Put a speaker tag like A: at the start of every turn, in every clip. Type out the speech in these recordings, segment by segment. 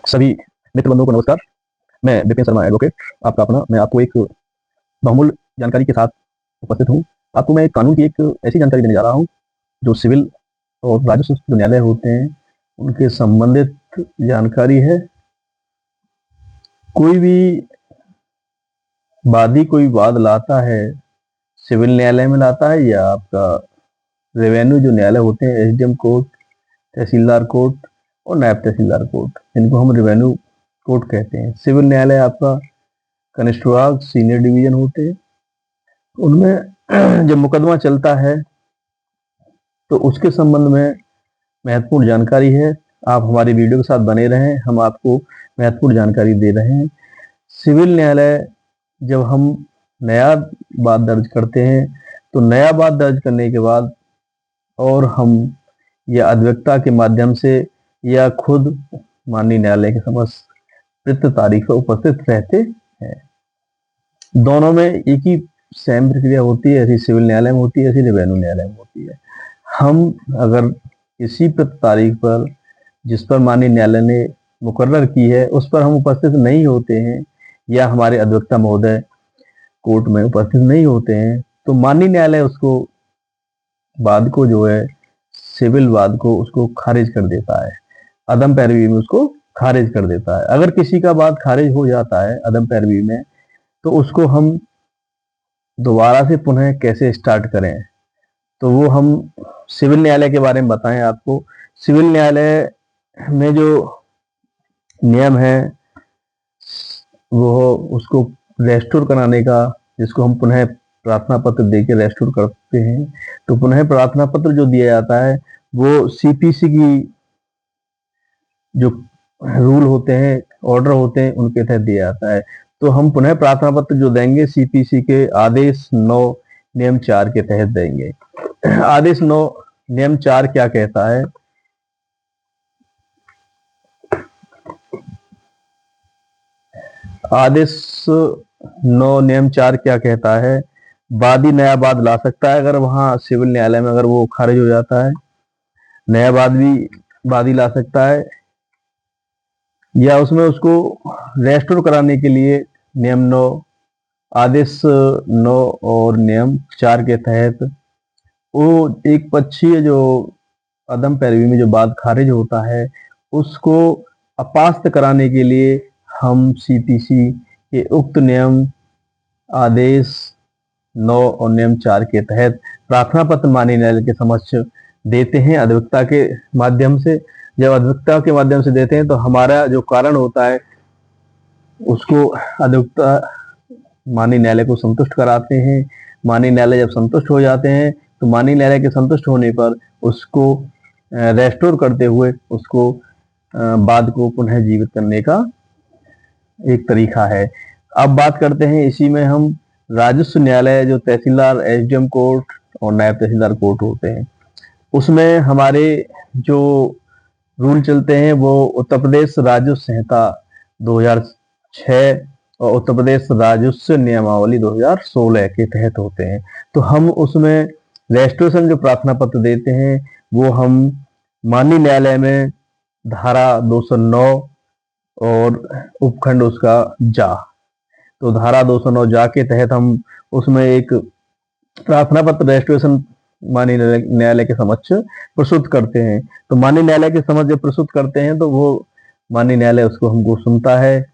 A: सभी मित्र बंधुओं को नमस्कार। मैं विपिन शर्मा एडवोकेट, आपका अपना। मैं आपको एक बहुमूल्य जानकारी के साथ उपस्थित हूँ। आपको मैं कानून की एक ऐसी जानकारी देने जा रहा हूँ जो सिविल और राजस्व जो न्यायालय होते हैं उनके संबंधित जानकारी है। कोई भी वादी कोई वाद लाता है, सिविल न्यायालय में लाता है या आपका रेवेन्यू जो न्यायालय होते हैं, एसडीएम कोर्ट, तहसीलदार कोर्ट और नायब तहसीलदार कोर्ट, इनको हम रेवेन्यू कोर्ट कहते हैं। सिविल न्यायालय आपका कनिष्ठ सीनियर डिवीजन होते हैं। उनमें जब मुकदमा चलता है तो उसके संबंध में महत्वपूर्ण जानकारी है। आप हमारी वीडियो के साथ बने रहें, हम आपको महत्वपूर्ण जानकारी दे रहे हैं। सिविल न्यायालय जब हम नया बात दर्ज करते हैं तो नया बात दर्ज करने के बाद और हम या अधिवक्ता के माध्यम से या खुद माननीय न्यायालय के समक्ष प्रयुक्त तारीख पर उपस्थित रहते हैं। दोनों में एक ही सेम प्रक्रिया होती है, ऐसी सिविल न्यायालय में होती है, ऐसी रेवेन्यू न्यायालय में होती है। हम अगर किसी प्रयुक्त तारीख पर जिस पर माननीय न्यायालय ने मुकर्रर की है उस पर हम उपस्थित नहीं होते हैं या हमारे अधिवक्ता महोदय कोर्ट में उपस्थित नहीं होते हैं तो माननीय न्यायालय उसको वाद को जो है सिविल वाद को उसको खारिज कर देता है, अदम पैरवी में उसको खारिज कर देता है। अगर किसी का वाद खारिज हो जाता है अदम पैरवी में तो उसको हम दोबारा से पुनः कैसे स्टार्ट करें, तो वो हम सिविल न्यायालय के बारे में बताएं आपको। सिविल न्यायालय में जो नियम है वो उसको रेस्टोर कराने का, जिसको हम पुनः प्रार्थना पत्र देके रेस्टोर करते हैं। तो पुनः प्रार्थना पत्र जो दिया जाता है वो सीपीसी की जो रूल होते हैं, ऑर्डर होते हैं, उनके तहत दिया जाता है। तो हम पुनः प्रार्थना पत्र जो देंगे सीपीसी के आदेश 9 नियम 4 के तहत देंगे। आदेश 9 नियम 4 क्या कहता है? आदेश 9 नियम 4 क्या कहता है? वादी नया वाद ला सकता है अगर वहां सिविल न्यायालय में अगर वो खारिज हो जाता है, नया वाद भी वादी ला सकता है या उसमें उसको रेस्टोर कराने के लिए नियम 9, आदेश 9 और नियम 4 के तहत वो एक पक्षीय जो अदम पैरवी में जो वाद खारिज होता है उसको अपास्त कराने के लिए हम सीपीसी के उक्त नियम, आदेश 9 और नियम 4 के तहत प्रार्थना पत्र माननीय न्यायालय के समक्ष देते हैं अधिवक्ता के माध्यम से। जब अधिवक्ता के माध्यम से देते हैं तो हमारा जो कारण होता है उसको अधिवक्ता माननीय न्यायालय को संतुष्ट कराते हैं। माननीय न्यायालय जब संतुष्ट हो जाते हैं तो माननीय न्यायालय के संतुष्ट होने पर उसको रेस्टोर करते हुए उसको वाद को पुनः जीवित करने का एक तरीका है। अब बात करते हैं इसी में हम राजस्व न्यायालय जो तहसीलदार, एसडीएम कोर्ट और नायब तहसीलदार कोर्ट होते हैं, उसमें हमारे जो रूल चलते हैं वो उत्तर प्रदेश राजस्व संहिता 2006 और उत्तर प्रदेश राजस्व नियमावली 2016 के तहत होते हैं। तो हम उसमें रेस्टोरेशन जो प्रार्थना पत्र देते हैं वो हम माननीय न्यायालय में धारा 209 और उपखंड उसका जा, तो धारा 209 जा के तहत हम उसमें एक प्रार्थना पत्र रेस्टोरेशन माननीय न्यायालय के समक्ष प्रस्तुत करते हैं। तो माननीय न्यायालय के समक्ष जब प्रस्तुत करते हैं तो वो माननीय न्यायालय उसको हमको सुनता है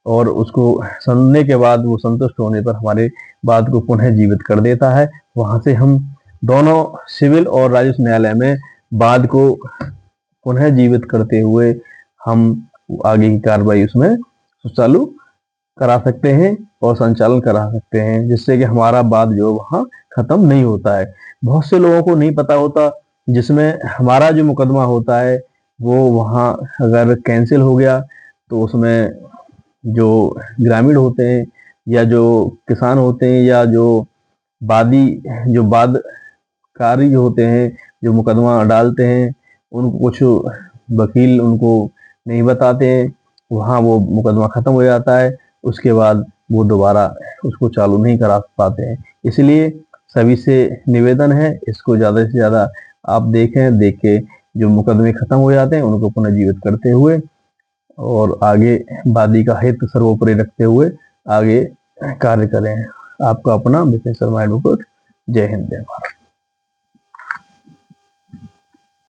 A: और उसको सुनने के बाद वो संतुष्ट होने पर हमारे वाद को पुनः जीवित कर देता है। वहां से हम दोनों सिविल और राजस्व न्यायालय में वाद को पुनः जीवित करते हुए हम आगे की कार्रवाई उसमें सुचारू करा सकते हैं और संचालन करा सकते हैं, जिससे कि हमारा वाद जो वहां खत्म नहीं होता है। बहुत से लोगों को नहीं पता होता, जिसमें हमारा जो मुकदमा होता है वो वहां अगर कैंसिल हो गया तो उसमें जो ग्रामीण होते हैं या जो किसान होते हैं या जो वादी जो वादकारी होते हैं जो मुकदमा डालते हैं, उनको कुछ वकील उनको नहीं बताते हैं, वहां वो मुकदमा खत्म हो जाता है। उसके बाद वो दोबारा उसको चालू नहीं करा पाते हैं। इसलिए सभी से निवेदन है इसको ज़्यादा से ज़्यादा आप देखें, देख के जो मुकदमे खत्म हो जाते हैं उनको पुनर्जीवित करते हुए और आगे वादी का हित सर्वोपरि रखते हुए आगे कार्य करें। आपका अपना विपिन शर्मा एडवोकेट। जय हिंद जय भारत।